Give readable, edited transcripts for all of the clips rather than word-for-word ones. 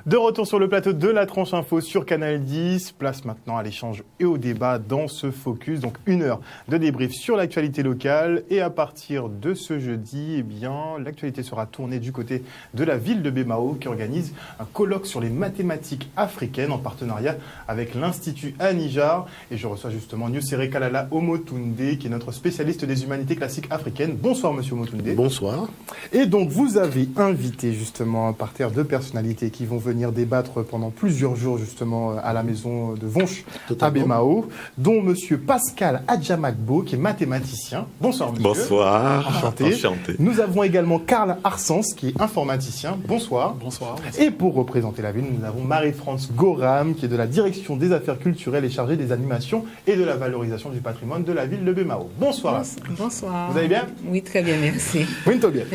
De retour sur le plateau de la Tranche Info sur Canal 10. Place maintenant à l'échange et au débat dans ce focus. Donc 1 heure de débrief sur l'actualité locale. Et à partir de ce jeudi, eh bien, l'actualité sera tournée du côté de la ville de Bemao qui organise un colloque sur les mathématiques africaines en partenariat avec l'Institut Anijar. Et je reçois justement Nusere Kalala Omotunde qui est notre spécialiste des humanités classiques africaines. Bonsoir Monsieur Omotunde. Bonsoir. Et donc vous avez invité justement un parterre de personnalités qui vont venir débattre pendant plusieurs jours justement à la maison de Vonche à Bemao, dont Monsieur Pascal Adjamagbo qui est mathématicien. Bonsoir Monsieur. Bonsoir. Enchanté. Nous avons également Karl Arsens qui est informaticien. Bonsoir. Bonsoir. Et pour représenter la ville, nous avons Marie-France Goram qui est de la direction des affaires culturelles et chargée des animations et de la valorisation du patrimoine de la ville de Bemao. Bonsoir. Bonsoir. Vous allez bien? Oui, très bien, merci. Oui, très bien.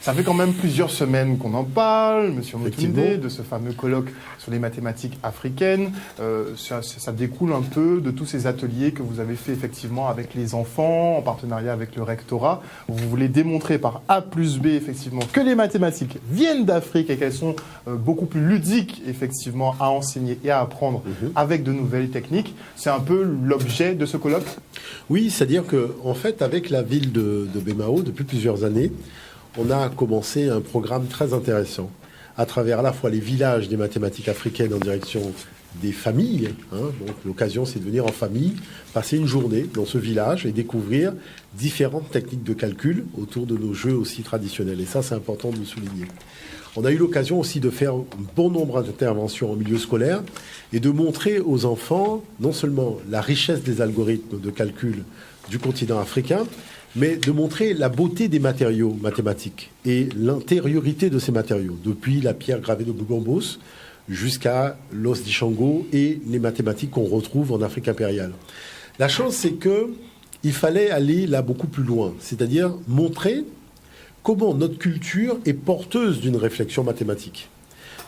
Ça fait quand même plusieurs semaines qu'on en parle, Monsieur Motunde, de ce fameux colloque sur les mathématiques africaines. Ça découle un peu de tous ces ateliers que vous avez fait effectivement avec les enfants, en partenariat avec le rectorat. Vous voulez démontrer par A plus B effectivement que les mathématiques viennent d'Afrique et qu'elles sont beaucoup plus ludiques effectivement à enseigner et à apprendre avec de nouvelles techniques. C'est un peu l'objet de ce colloque? Oui, c'est-à-dire qu'en fait, avec la ville de Bemao, depuis plusieurs années, on a commencé un programme très intéressant à travers à la fois les villages des mathématiques africaines en direction des familles. Donc l'occasion, c'est de venir en famille, passer une journée dans ce village et découvrir différentes techniques de calcul autour de nos jeux aussi traditionnels. Et ça, c'est important de le souligner. On a eu l'occasion aussi de faire un bon nombre d'interventions en milieu scolaire et de montrer aux enfants non seulement la richesse des algorithmes de calcul du continent africain, mais de montrer la beauté des matériaux mathématiques et l'intériorité de ces matériaux, depuis la pierre gravée de Bougombos jusqu'à l'os d'Ishango et les mathématiques qu'on retrouve en Afrique impériale. La chose, c'est qu'il fallait aller là beaucoup plus loin, c'est-à-dire montrer comment notre culture est porteuse d'une réflexion mathématique.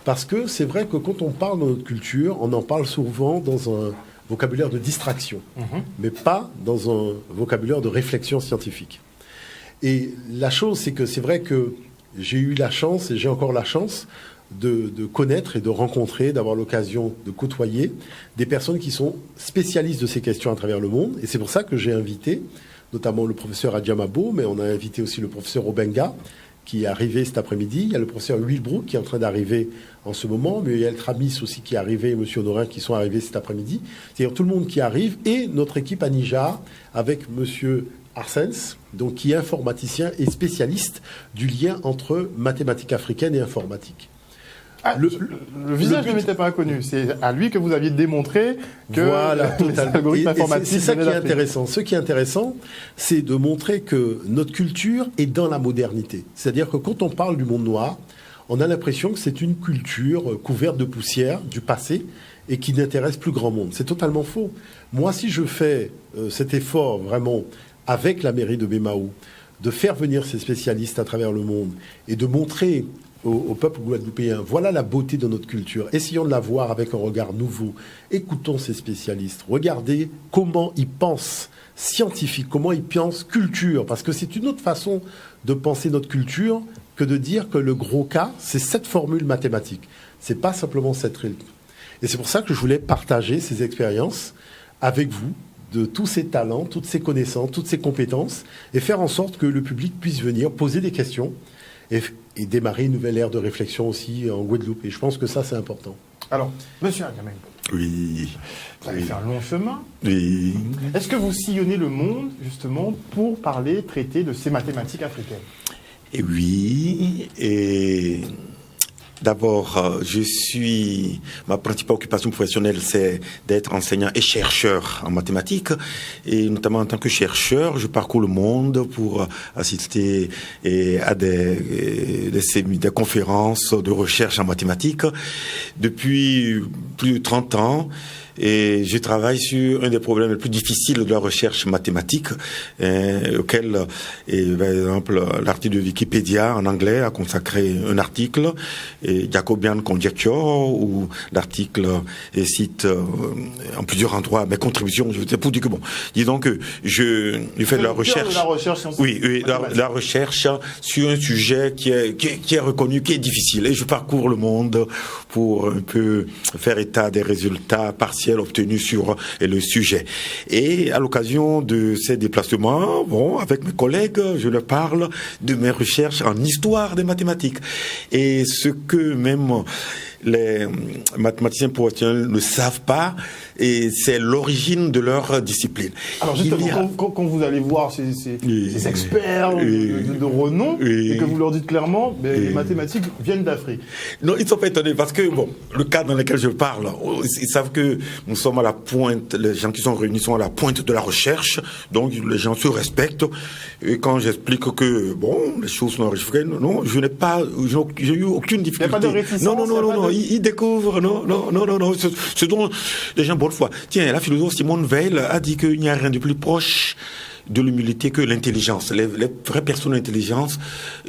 Parce que c'est vrai que quand on parle de notre culture, on en parle souvent dans un vocabulaire de distraction, mais pas dans un vocabulaire de réflexion scientifique. Et la chose, c'est que c'est vrai que j'ai eu la chance, et j'ai encore la chance, de connaître et de rencontrer, d'avoir l'occasion de côtoyer des personnes qui sont spécialistes de ces questions à travers le monde. Et c'est pour ça que j'ai invité notamment le professeur Adjamabo, mais on a invité aussi le professeur Obenga, qui est arrivé cet après-midi. Il y a le professeur Wilbrook qui est en train d'arriver en ce moment, mais il y a le Tramis aussi qui est arrivé, et M. Honorin qui sont arrivés cet après-midi. C'est-à-dire tout le monde qui arrive, et notre équipe à Nijar, avec M. Arsens, donc qui est informaticien et spécialiste du lien entre mathématiques africaines et informatique. Le visage ne m'était pas inconnu. C'est à lui que vous aviez démontré que les algorithmes informatiques... C'est ça qui est intéressant. Ce qui est intéressant, c'est de montrer que notre culture est dans la modernité. C'est-à-dire que quand on parle du monde noir, on a l'impression que c'est une culture couverte de poussière du passé et qui n'intéresse plus grand monde. C'est totalement faux. Moi, si je fais cet effort vraiment avec la mairie de Bemao, de faire venir ces spécialistes à travers le monde et de montrer au peuple guadeloupéen, voilà la beauté de notre culture. Essayons de la voir avec un regard nouveau. Écoutons ces spécialistes. Regardez comment ils pensent scientifique, comment ils pensent culture. Parce que c'est une autre façon de penser notre culture que de dire que le gros cas, c'est cette formule mathématique. C'est pas simplement cette rythme. Et c'est pour ça que je voulais partager ces expériences avec vous, de tous ces talents, toutes ces connaissances, toutes ces compétences, et faire en sorte que le public puisse venir poser des questions et démarrer une nouvelle ère de réflexion aussi en Guadeloupe. Et je pense que ça, c'est important. Alors, monsieur Adjamagbo. Oui. Vous allez faire un long chemin. Oui. Est-ce que vous sillonnez le monde, justement, pour traiter de ces mathématiques africaines? Et oui. Et d'abord, ma principale occupation professionnelle, c'est d'être enseignant et chercheur en mathématiques. Et notamment en tant que chercheur, je parcours le monde pour assister à des conférences de recherche en mathématiques. Depuis plus de 30 ans, Et je travaille sur un des problèmes les plus difficiles de la recherche mathématique, auquel, par exemple, l'article de Wikipédia en anglais a consacré un article, Jacobian Conjecture, où l'article cite en plusieurs endroits mes contributions. Je pour dire que bon, disons que je fais de la recherche. La recherche sur un sujet qui est reconnu, qui est difficile. Et je parcours le monde pour un peu faire état des résultats partiels obtenus sur le sujet. Et à l'occasion de ces déplacements, avec mes collègues, je leur parle de mes recherches en histoire des mathématiques. Et ce que même les mathématiciens professionnels ne savent pas, et c'est l'origine de leur discipline. Alors justement, quand vous allez voir ces experts de renom, et que vous leur dites clairement, les mathématiques viennent d'Afrique. Non, ils ne sont pas étonnés, parce que le cadre dans lequel je parle, ils savent que nous sommes à la pointe, les gens qui sont réunis sont à la pointe de la recherche, donc les gens se respectent. Et quand j'explique que, les choses sont africaines, non, j'ai eu aucune difficulté. Il n'y a pas de réticence. Non, ils découvrent, non, ce dont les gens bonne foi. Tiens, la philosophe Simone Veil a dit qu'il n'y a rien de plus proche de l'humilité que l'intelligence. Les vraies personnes d'intelligence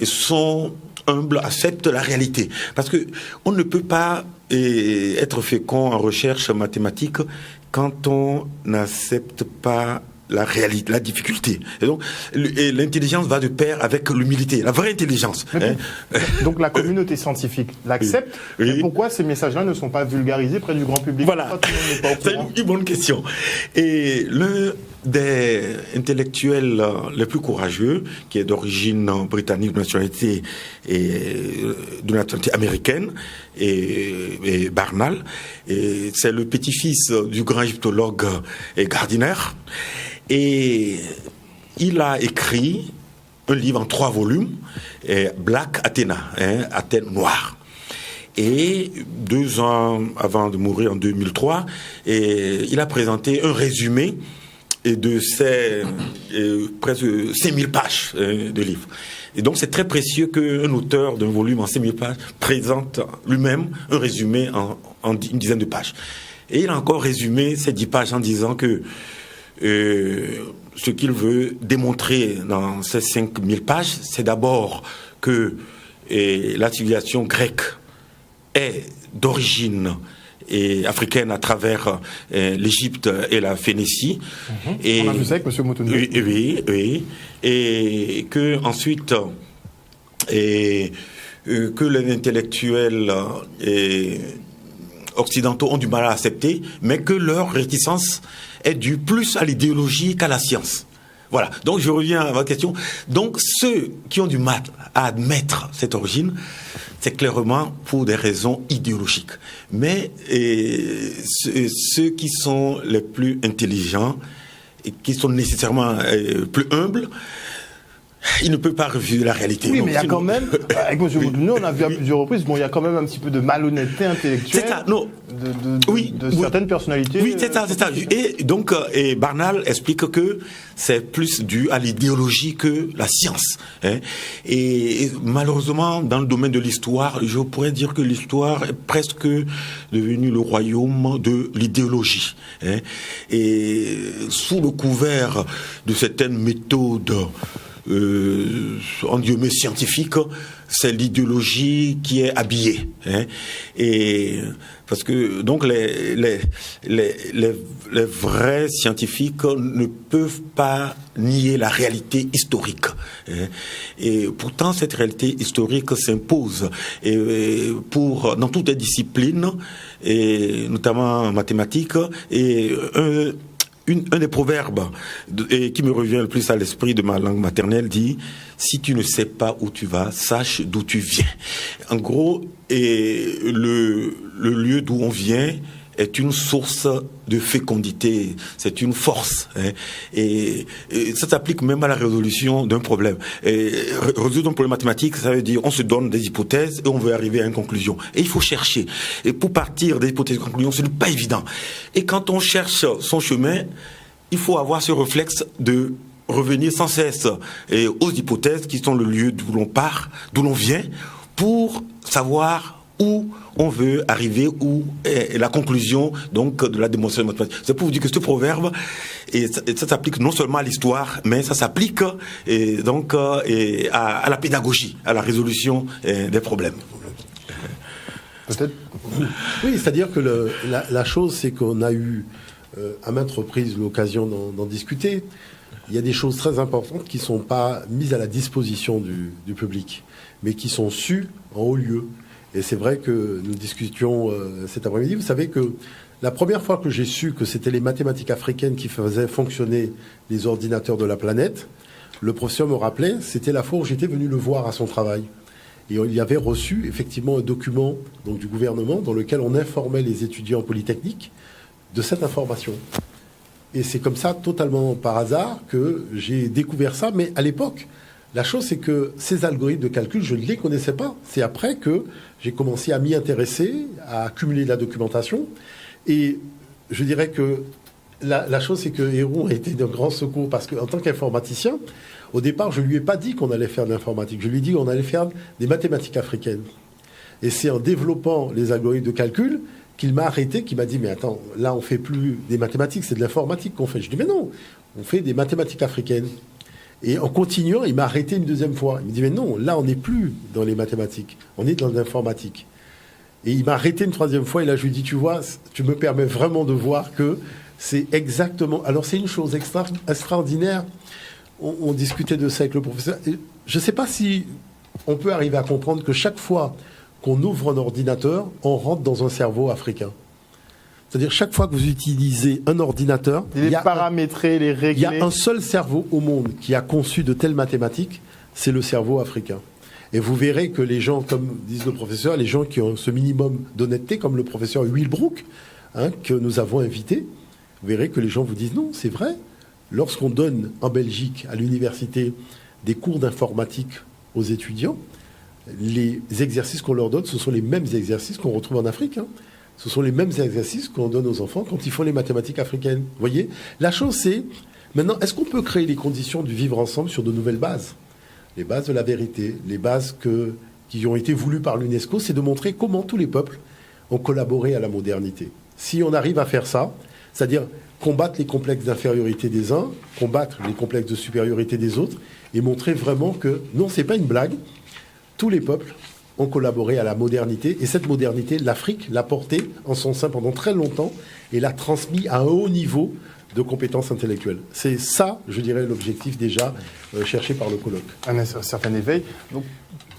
sont humbles, acceptent la réalité. Parce que on ne peut pas être fécond en recherche mathématique quand on n'accepte pas la réalité, la difficulté. Et donc, l'intelligence va de pair avec l'humilité, la vraie intelligence. Donc, la communauté scientifique l'accepte. Oui. Mais pourquoi ces messages-là ne sont pas vulgarisés près du grand public? Voilà, c'est une bonne question. Et l'un des intellectuels les plus courageux, qui est d'origine britannique, de nationalité américaine, et Barnall, et c'est le petit-fils du grand égyptologue Gardiner. Et il a écrit un livre en 3 volumes, Black Athena, Athènes noire. Et 2 ans avant de mourir en 2003, il a présenté un résumé de ces presque 5000 pages de livre. Et donc c'est très précieux qu'un auteur d'un volume en 5000 pages présente lui-même un résumé en une dizaine de pages. Et il a encore résumé ces 10 pages en disant que ce qu'il veut démontrer dans ces 5000 pages, c'est d'abord que la civilisation grecque est d'origine africaine à travers l'Égypte et la Phénicie. Et on a vu ça avec M. Moutouné. Oui. Et que ensuite, que les intellectuels occidentaux ont du mal à accepter, mais que leur réticence est due plus à l'idéologie qu'à la science. Voilà, donc je reviens à votre question. Donc ceux qui ont du mal à admettre cette origine, c'est clairement pour des raisons idéologiques. Mais ceux qui sont les plus intelligents et qui sont nécessairement plus humbles, il ne peut pas refuser la réalité. Oui, mais il y a quand même, avec M. Moutouné, on a vu à plusieurs reprises, il y a quand même un petit peu de malhonnêteté intellectuelle de certaines personnalités. Oui, c'est ça. Et donc, Barnall explique que c'est plus dû à l'idéologie que la science. Et malheureusement, dans le domaine de l'histoire, je pourrais dire que l'histoire est presque devenue le royaume de l'idéologie. Et sous le couvert de certaines méthodes en guillemets scientifique, c'est l'idéologie qui est habillée. Et parce que donc les vrais scientifiques ne peuvent pas nier la réalité historique. Et pourtant cette réalité historique s'impose dans toutes les disciplines, et notamment en mathématiques, et un des proverbes qui me revient le plus à l'esprit de ma langue maternelle dit « Si tu ne sais pas où tu vas, sache d'où tu viens ». En gros, le lieu d'où on vient est une source de fécondité, c'est une force. Et ça s'applique même à la résolution d'un problème. Et résoudre un problème mathématique, ça veut dire on se donne des hypothèses et on veut arriver à une conclusion. Et il faut chercher. Et pour partir des hypothèses et conclusions, ce n'est pas évident. Et quand on cherche son chemin, il faut avoir ce réflexe de revenir sans cesse aux hypothèses qui sont le lieu d'où l'on part, d'où l'on vient, pour savoir où on veut arriver, où est la conclusion donc de la démonstration mathématique. C'est pour vous dire que ce proverbe, ça s'applique non seulement à l'histoire, mais ça s'applique donc à la pédagogie, à la résolution des problèmes. Peut-être. Oui, c'est-à-dire que la chose, c'est qu'on a eu à maintes reprises l'occasion d'en discuter. Il y a des choses très importantes qui ne sont pas mises à la disposition du public, mais qui sont sues en haut lieu. Et c'est vrai que nous discutions cet après-midi. Vous savez que la première fois que j'ai su que c'était les mathématiques africaines qui faisaient fonctionner les ordinateurs de la planète, le professeur me rappelait, c'était la fois où j'étais venu le voir à son travail. Et il avait reçu effectivement un document donc, du gouvernement dans lequel on informait les étudiants polytechniques de cette information. Et c'est comme ça, totalement par hasard, que j'ai découvert ça. Mais à l'époque, la chose, c'est que ces algorithmes de calcul, je ne les connaissais pas. C'est après que j'ai commencé à m'y intéresser, à accumuler de la documentation. Et je dirais que la chose, c'est que Héron a été d'un grand secours parce qu'en tant qu'informaticien, au départ, je ne lui ai pas dit qu'on allait faire de l'informatique. Je lui ai dit qu'on allait faire des mathématiques africaines. Et c'est en développant les algorithmes de calcul qu'il m'a arrêté, qu'il m'a dit « Mais attends, là, on ne fait plus des mathématiques, c'est de l'informatique qu'on fait. » Je dis « Mais non, on fait des mathématiques africaines. » Et en continuant, il m'a arrêté une deuxième fois. Il me dit « Mais non, là, on n'est plus dans les mathématiques, on est dans l'informatique. » Et il m'a arrêté une troisième fois, et là, je lui ai dit « Tu vois, tu me permets vraiment de voir que c'est exactement... » Alors, c'est une chose extraordinaire. On discutait de ça avec le professeur. Et je ne sais pas si on peut arriver à comprendre que chaque fois qu'on ouvre un ordinateur, on rentre dans un cerveau africain. C'est-à-dire, chaque fois que vous utilisez un ordinateur, il est paramétré, il est réglé. Il y a un seul cerveau au monde qui a conçu de telles mathématiques, c'est le cerveau africain. Et vous verrez que les gens, comme disent le professeur, les gens qui ont ce minimum d'honnêteté, comme le professeur Wilbrook, que nous avons invité, vous verrez que les gens vous disent non, c'est vrai. Lorsqu'on donne en Belgique, à l'université, des cours d'informatique aux étudiants, les exercices qu'on leur donne, ce sont les mêmes exercices qu'on retrouve en Afrique. Ce sont les mêmes exercices qu'on donne aux enfants quand ils font les mathématiques africaines. Vous voyez ? La chose, c'est, maintenant, est-ce qu'on peut créer les conditions du vivre ensemble sur de nouvelles bases ? Les bases de la vérité, les bases qui ont été voulues par l'UNESCO, c'est de montrer comment tous les peuples ont collaboré à la modernité. Si on arrive à faire ça, c'est-à-dire combattre les complexes d'infériorité des uns, combattre les complexes de supériorité des autres, et montrer vraiment que, non, c'est pas une blague, tous les peuples ont collaboré à la modernité, et cette modernité, l'Afrique l'a portée en son sein pendant très longtemps, et l'a transmis à un haut niveau de compétences intellectuelles. C'est ça, je dirais, l'objectif déjà cherché par le colloque. Un certain éveil. Donc,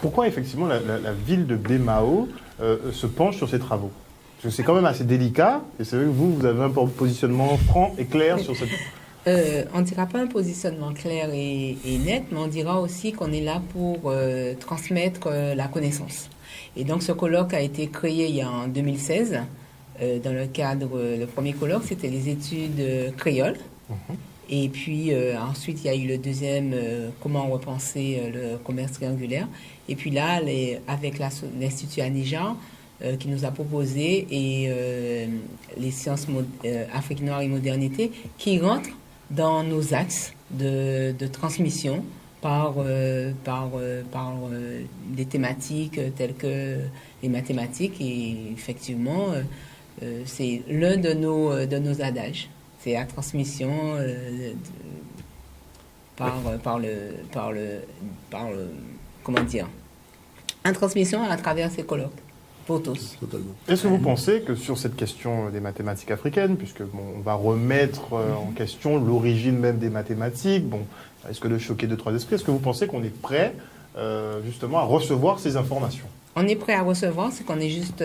pourquoi effectivement la ville de Bemao se penche sur ces travaux ? Parce que c'est quand même assez délicat, et c'est vrai que vous avez un positionnement franc et clair sur cette... On ne dira pas un positionnement clair et net, mais on dira aussi qu'on est là pour transmettre la connaissance. Et donc ce colloque a été créé en 2016, dans le cadre, le premier colloque, c'était les études créoles. Et puis ensuite, il y a eu le deuxième, comment repenser le commerce triangulaire. Et puis là, avec l'Institut Anija, qui nous a proposé, et les sciences Afrique noire et modernité, qui rentrent dans nos axes de transmission par des thématiques telles que les mathématiques. Et effectivement, c'est l'un de nos adages. C'est la transmission comment dire, une transmission à travers ces colloques. Pour tous. Totalement. Est-ce que vous pensez que sur cette question des mathématiques africaines, puisque on va remettre en question l'origine même des mathématiques, ça risque de choquer 2-3 esprits, est-ce que vous pensez qu'on est prêt justement à recevoir ces informations ? On est prêt à recevoir, c'est qu'on est juste,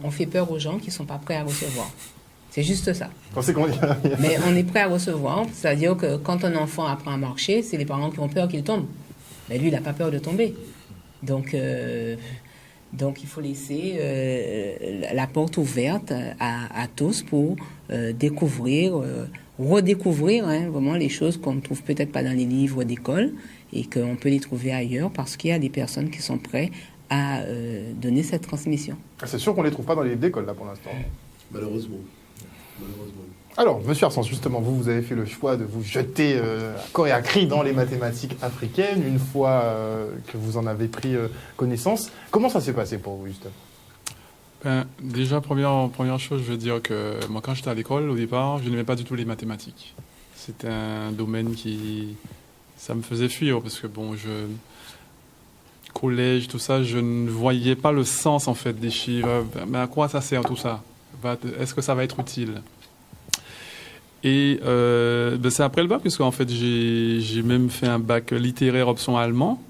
on fait peur aux gens qui ne sont pas prêts à recevoir. C'est juste ça. Mais on est prêt à recevoir, c'est-à-dire que quand un enfant apprend à marcher, c'est les parents qui ont peur qu'il tombe. Mais lui, il n'a pas peur de tomber. Donc, il faut laisser la porte ouverte à tous pour découvrir, redécouvrir vraiment les choses qu'on ne trouve peut-être pas dans les livres d'école et qu'on peut les trouver ailleurs parce qu'il y a des personnes qui sont prêtes à donner cette transmission. C'est sûr qu'on ne les trouve pas dans les livres d'école, là, pour l'instant. Malheureusement. Alors, monsieur Arsens, justement, vous avez fait le choix de vous jeter à corps et à cri dans les mathématiques africaines une fois que vous en avez pris connaissance. Comment ça s'est passé pour vous, justement? Déjà, première chose, je veux dire que moi, quand j'étais à l'école, au départ, je n'aimais pas du tout les mathématiques. C'était un domaine ça me faisait fuir parce que, collège, tout ça, je ne voyais pas le sens, en fait, des chiffres. Mais à quoi ça sert, tout ça? Est-ce que ça va être utile? Et c'est après le bac, puisqu'en fait, j'ai même fait un bac littéraire option allemand.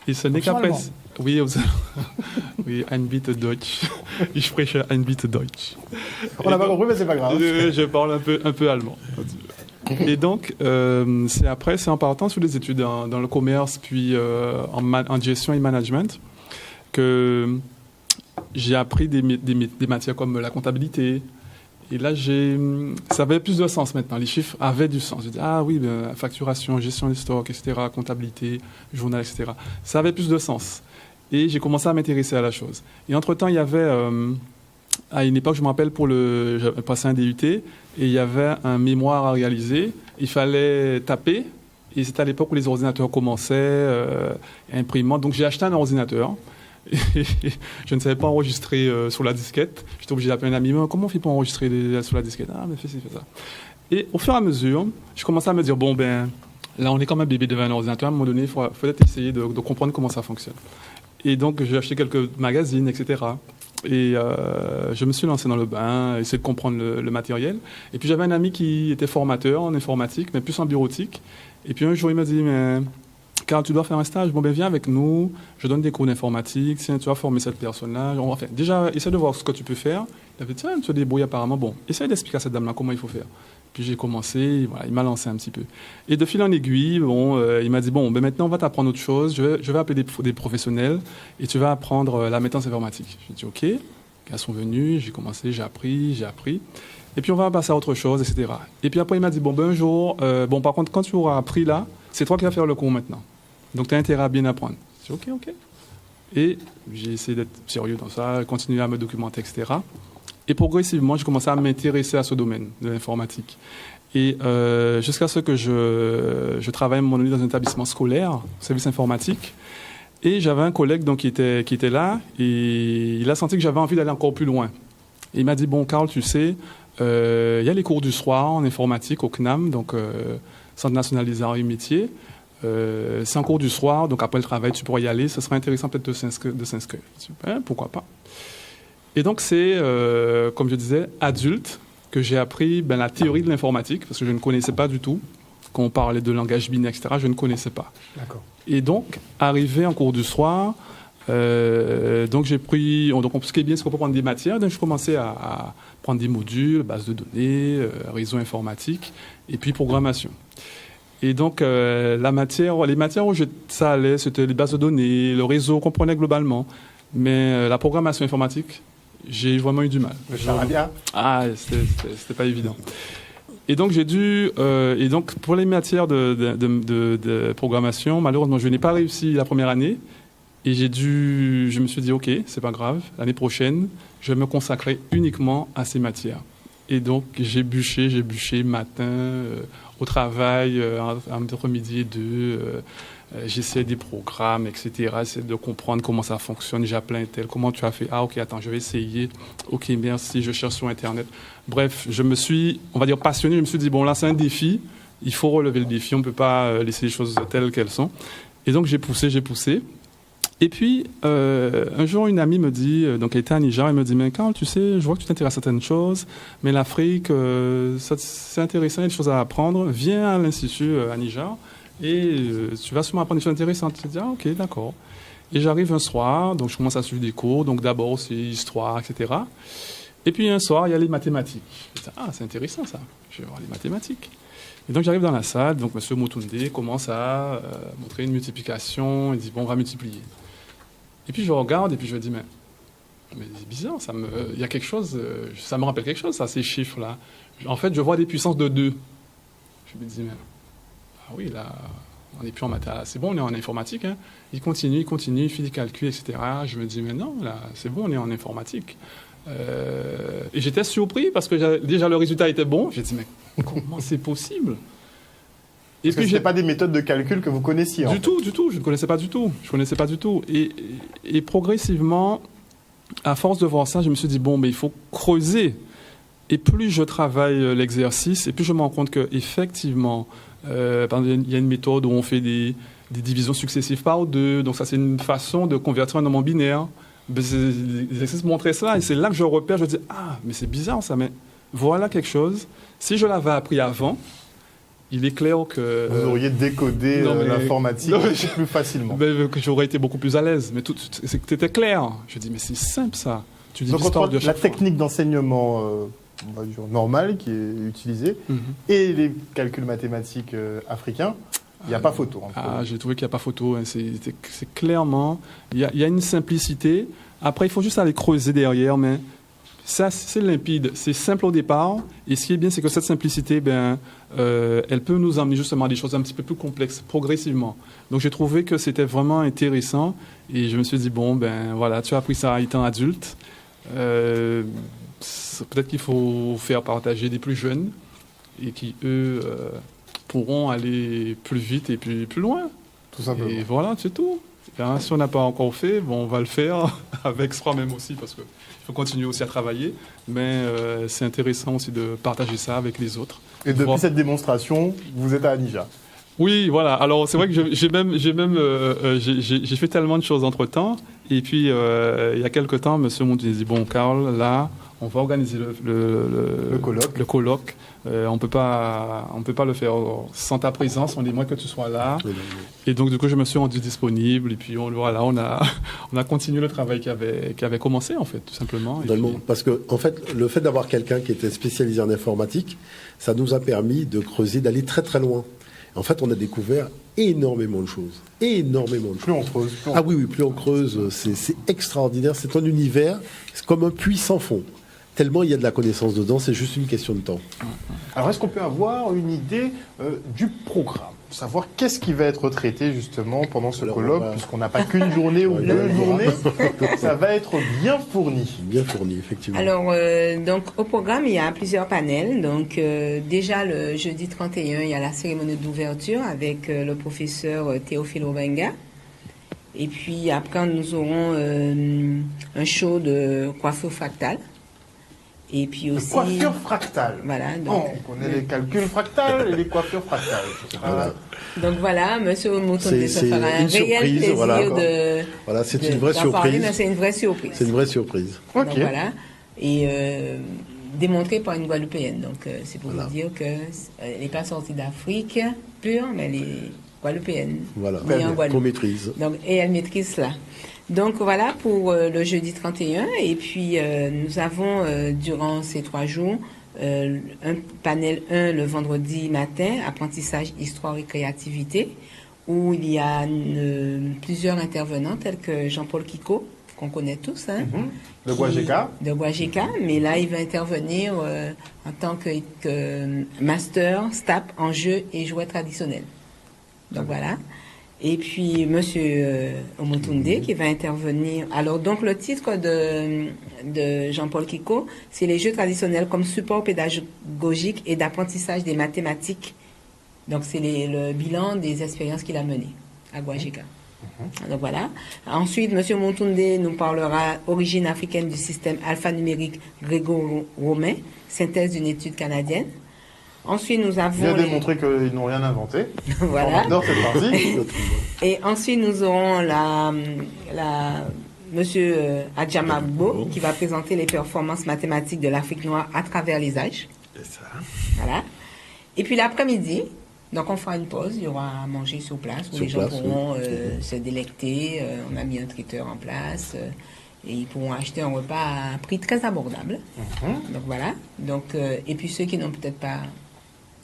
Et ce n'est qu'après... Oui, oui, ein bitte Deutsch. Ich spreche ein bitte Deutsch. On n'a pas compris, mais c'est pas grave. Je parle un peu allemand. Et donc, c'est en partant sur des études dans le commerce, puis en gestion et management, que j'ai appris des matières comme la comptabilité. Et là, ça avait plus de sens maintenant. Les chiffres avaient du sens. J'ai dit, ah oui, facturation, gestion des stocks, etc., comptabilité, journal, etc. Ça avait plus de sens. Et j'ai commencé à m'intéresser à la chose. Et entre-temps, il y avait, à une époque, je me rappelle, j'avais passé un DUT, et il y avait un mémoire à réaliser. Il fallait taper, et c'était à l'époque où les ordinateurs commençaient, imprimants. Donc j'ai acheté un ordinateur, et je ne savais pas enregistrer sur la disquette. J'étais obligé d'appeler un ami, comment on fait pour enregistrer sur la disquette? Ah, mais fais ça. Et au fur et à mesure, je commençais à me dire, là, on est comme un bébé devant un ordinateur. À un moment donné, il faut peut-être essayer de comprendre comment ça fonctionne. Et donc, j'ai acheté quelques magazines, etc. Et je me suis lancé dans le bain, essayer de comprendre le matériel. Et puis, j'avais un ami qui était formateur en informatique, mais plus en bureautique. Et puis, un jour, il m'a dit, mais Carl, tu dois faire un stage. Viens avec nous. Je donne des cours d'informatique. Tiens, tu vas former cette personne-là. Enfin, déjà, essaie de voir ce que tu peux faire. Il avait dit, tiens, tu te débrouilles apparemment. Essaie d'expliquer à cette dame-là comment il faut faire. Puis j'ai commencé, voilà, il m'a lancé un petit peu. Et de fil en aiguille, il m'a dit, maintenant on va t'apprendre autre chose, je vais appeler des professionnels et tu vas apprendre la maintenance informatique. J'ai dit, ok, les gars sont venus, j'ai commencé, j'ai appris. Et puis on va passer à autre chose, etc. Et puis après il m'a dit, un jour, par contre, quand tu auras appris là, c'est toi qui vas faire le cours maintenant. Donc tu as intérêt à bien apprendre. J'ai dit, ok. Et j'ai essayé d'être sérieux dans ça, continuer à me documenter, etc. Et progressivement, j'ai commencé à m'intéresser à ce domaine de l'informatique. Et jusqu'à ce que je travaille à un moment donné dans un établissement scolaire, service informatique. Et j'avais un collègue qui était là, et il a senti que j'avais envie d'aller encore plus loin. Et il m'a dit, Carl, tu sais, il y a les cours du soir en informatique au CNAM, donc Centre national des arts et métiers. C'est un cours du soir, donc après le travail, tu pourras y aller. Ce serait intéressant peut-être de s'inscrire. Pourquoi pas? Et donc, c'est, comme je disais, adulte, que j'ai appris la théorie de l'informatique, parce que je ne connaissais pas du tout. Quand on parlait de langage binaire, etc., je ne connaissais pas. D'accord. Et donc, arrivé en cours du soir, donc j'ai pris... ce qui est bien, c'est qu'on peut prendre des matières. Donc, je commençais à prendre des modules, base de données, réseau informatique, et puis programmation. Et donc, les matières où ça allait, c'était les bases de données, le réseau, on comprenait globalement. Mais la programmation informatique, j'ai vraiment eu du mal. Le charabia? C'était pas évident. Et donc, pour les matières de programmation, malheureusement, je n'ai pas réussi la première année. Et je me suis dit, OK, c'est pas grave. L'année prochaine, je vais me consacrer uniquement à ces matières. Et donc, j'ai bûché matin, au travail, entre midi et 2. J'essaie des programmes, etc. J'essaie de comprendre comment ça fonctionne. J'appelle un tel. Comment tu as fait? Ah, OK, attends, je vais essayer. OK, merci, je cherche sur Internet. Bref, je me suis, on va dire, passionné. Je me suis dit, là, c'est un défi. Il faut relever le défi. On ne peut pas laisser les choses telles qu'elles sont. Et donc, j'ai poussé. Et puis, un jour, une amie me dit, donc elle était à Niger, elle me dit, mais Carl, tu sais, je vois que tu t'intéresses à certaines choses, mais l'Afrique, c'est intéressant, il y a des choses à apprendre. Viens à l'Institut à Niger et tu vas sûrement apprendre des choses intéressantes. Je dis, ah, ok, d'accord. Et j'arrive un soir, donc je commence à suivre des cours, donc d'abord c'est histoire, etc. Et puis un soir, il y a les mathématiques. Je dis, ah, c'est intéressant ça, je vais voir les mathématiques. Et donc j'arrive dans la salle, donc M. Motunde commence à montrer une multiplication, il dit, on va multiplier. Et puis je regarde et puis je me dis, mais c'est bizarre, il y a quelque chose, ça me rappelle quelque chose, ça, ces chiffres-là. En fait, je vois des puissances de 2. Je me dis, mais ah oui, là, on n'est plus en maths, c'est bon, on est en informatique. Hein. Il continue, il fait des calculs, etc. Je me dis, mais non, là, c'est bon, on est en informatique. Et j'étais surpris parce que déjà le résultat était bon. J'ai dit, mais comment c'est possible? Et Parce que ce n'était pas des méthodes de calcul que vous connaissiez. Du tout, je ne connaissais pas du tout. Et progressivement, à force de voir ça, je me suis dit, bon, mais il faut creuser. Et plus je travaille l'exercice, et plus je me rends compte qu'effectivement, il y a une méthode où on fait des divisions successives par 2. Donc ça, c'est une façon de convertir un nombre binaire. Les exercices montraient ça, et c'est là que je repère, je dis, ah, mais c'est bizarre ça, mais voilà quelque chose. Si je l'avais appris avant, il est clair que... Vous auriez décodé l'informatique beaucoup plus facilement. Que j'aurais été beaucoup plus à l'aise. Mais c'était clair. Je dis, mais c'est simple ça. Tu dis donc, la technique d'enseignement on va dire, normale qui est utilisée et les calculs mathématiques africains, il n'y a pas photo. J'ai trouvé qu'il n'y a pas photo. Hein. C'est clairement... Il y a une simplicité. Après, il faut juste aller creuser derrière, mais... Ça, c'est limpide, c'est simple au départ. Et ce qui est bien, c'est que cette simplicité, elle peut nous emmener justement à des choses un petit peu plus complexes, progressivement. Donc, j'ai trouvé que c'était vraiment intéressant. Et je me suis dit, bon, voilà, tu as appris ça étant adulte. Peut-être qu'il faut faire partager des plus jeunes et qui, eux, pourront aller plus vite et plus loin. Tout simplement. Et voilà, c'est tout. Si on n'a pas encore fait, on va le faire avec soi-même aussi, parce qu'il faut continuer aussi à travailler. Mais c'est intéressant aussi de partager ça avec les autres. Et depuis cette démonstration, vous êtes à Anija. Oui, voilà. Alors, c'est vrai que j'ai fait tellement de choses entre-temps. Et puis, il y a quelques temps, M. Montu dit, bon, Carl, là, on va organiser le colloque. On ne peut pas le faire sans ta présence. On aimerait que tu sois là. Oui. Et donc, du coup, je me suis rendu disponible. Et puis, on a continué le travail qui avait commencé, en fait, tout simplement. Parce que, en fait, le fait d'avoir quelqu'un qui était spécialisé en informatique, ça nous a permis de creuser, d'aller très, très loin. En fait, on a découvert énormément de choses. Plus on creuse. Plus on creuse. C'est extraordinaire. C'est un univers. C'est comme un puits sans fond. Tellement il y a de la connaissance dedans, c'est juste une question de temps. Alors, est-ce qu'on peut avoir une idée du programme? Savoir qu'est-ce qui va être traité justement pendant ce colloque, puisqu'on n'a pas qu'une journée ou 2 journées, ça va être bien fourni. Bien fourni, effectivement. Alors, donc, au programme, il y a plusieurs panels. Donc, déjà, le jeudi 31, il y a la cérémonie d'ouverture avec le professeur Théophile Obenga. Et puis, après, nous aurons un show de coiffure fractale. Et puis aussi... Coiffure fractale. Voilà. Donc, on connaît les calculs fractales et les coiffures fractales. Voilà. Donc voilà, monsieur Moutonde se fera un réel plaisir de... Voilà, c'est une vraie surprise. C'est une vraie surprise. C'est une vraie surprise. Ok. Donc voilà. Et démontré par une Guadeloupéenne. Donc c'est pour vous dire qu'elle n'est pas sortie d'Afrique pure, mais elle est Guadeloupéenne. Voilà, qu'on maîtrise. Donc, et elle maîtrise cela. Donc voilà pour le jeudi 31. Et puis nous avons durant ces 3 jours un panel 1 le vendredi matin, apprentissage, histoire et créativité, où il y a plusieurs intervenants tels que Jean-Paul Kiko, qu'on connaît tous, de Guajeka. De Guajeka, mais là il va intervenir en tant que master, STAP en jeux et jouets traditionnels. Donc voilà. Et puis, monsieur Omotunde qui va intervenir. Alors, donc, le titre de Jean-Paul Kiko, c'est les jeux traditionnels comme support pédagogique et d'apprentissage des mathématiques. Donc, c'est le bilan des expériences qu'il a menées à Guajeka. Donc, voilà. Ensuite, monsieur Omotunde nous parlera origine africaine du système alphanumérique gréco-romain, synthèse d'une étude canadienne. Ensuite, nous avons... Bien démontré qu'ils n'ont rien inventé. Voilà. On adore cette partie. Et ensuite, nous aurons monsieur Adjamagbo qui va présenter les performances mathématiques de l'Afrique noire à travers les âges. C'est ça. Voilà. Et puis l'après-midi, donc on fera une pause, il y aura à manger sur place où les gens pourront se délecter. On a mis un traiteur en place. Et ils pourront acheter un repas à un prix très abordable. Donc voilà. Donc, et puis ceux qui n'ont peut-être pas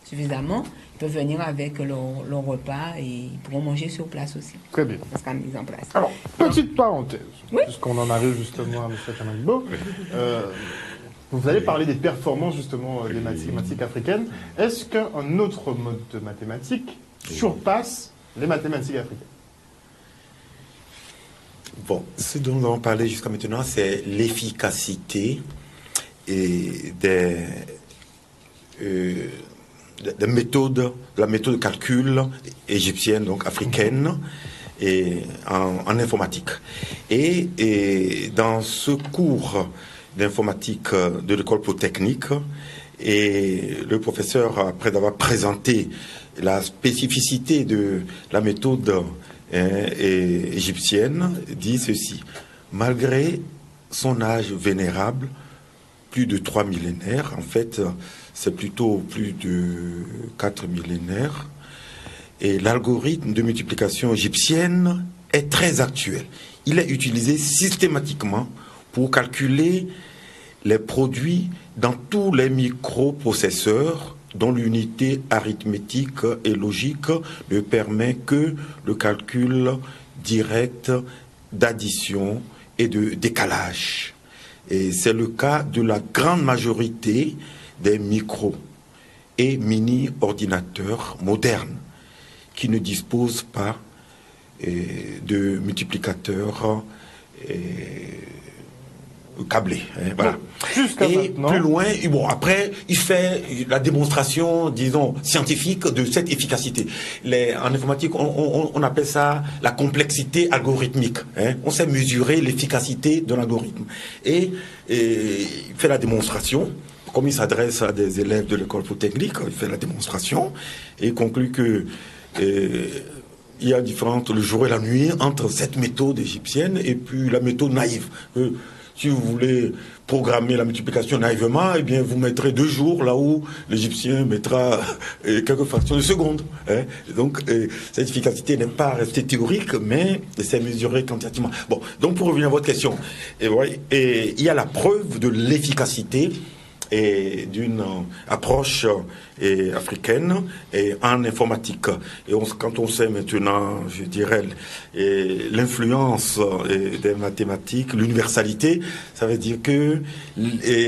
suffisamment, ils peuvent venir avec leur repas et ils pourront manger sur place aussi. Très bien. Ça sera mis en place. Alors, petite parenthèse, oui, puisqu'on en arrive justement à M. Kamagbo. Vous allez parler des performances justement des mathématiques africaines. Est-ce qu'un autre mode de mathématiques surpasse les mathématiques africaines? Bon, ce dont nous avons parlé jusqu'à maintenant, c'est l'efficacité et des méthodes, de la méthode de calcul égyptienne, donc africaine, et en informatique. Et dans ce cours d'informatique de l'école polytechnique, et le professeur, après avoir présenté la spécificité de la méthode égyptienne, dit ceci: malgré son âge vénérable, plus de 3 millénaires, en fait c'est plutôt plus de 4 millénaires, et l'algorithme de multiplication égyptienne est très actuel. Il est utilisé systématiquement pour calculer les produits dans tous les microprocesseurs dont l'unité arithmétique et logique ne permet que le calcul direct d'addition et de décalage. Et c'est le cas de la grande majorité des micro et mini-ordinateurs modernes qui ne disposent pas de multiplicateurs câblés. Voilà. Jusqu'à Et maintenant. plus loin, bon, après, il fait la démonstration, disons, scientifique de cette efficacité. En informatique, on appelle ça la complexité algorithmique. On sait mesurer l'efficacité de l'algorithme. Et il fait la démonstration. Comme il s'adresse à des élèves de l'école polytechnique, il fait la démonstration et conclut que il y a différentes, le jour et la nuit, entre cette méthode égyptienne et puis la méthode naïve. Si vous voulez programmer la multiplication naïvement, eh bien, vous mettrez 2 jours là où l'Égyptien mettra quelques fractions de seconde. Donc, cette efficacité n'est pas restée théorique, mais c'est mesuré quantitativement. Bon, donc pour revenir à votre question, il y a la preuve de l'efficacité et d'une approche africaine et en informatique. Et quand on sait maintenant, je dirais, l'influence des mathématiques, l'universalité, ça veut dire que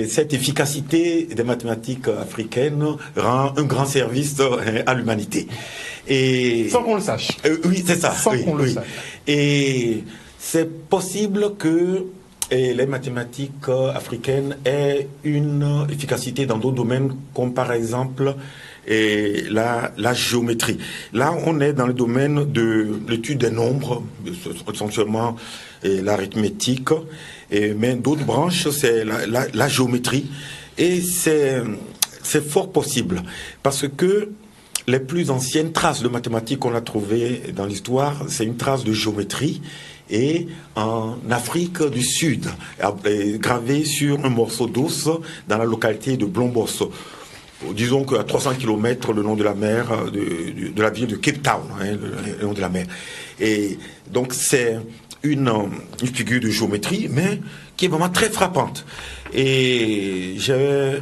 cette efficacité des mathématiques africaines rend un grand service à l'humanité. Et sans qu'on le sache. Oui, c'est ça. Sans qu'on le sache. Et c'est possible que les mathématiques africaines aient une efficacité dans d'autres domaines, comme par exemple la géométrie. Là, on est dans le domaine de l'étude des nombres, essentiellement l'arithmétique, mais d'autres branches, c'est la géométrie. Et c'est fort possible, parce que les plus anciennes traces de mathématiques qu'on a trouvées dans l'histoire, c'est une trace de géométrie, et en Afrique du Sud, gravé sur un morceau d'os dans la localité de Blombos. Disons qu'à 300 km le long de la mer, de la ville de Cape Town, le long de la mer. Et donc c'est une figure de géométrie, mais qui est vraiment très frappante. Et j'avais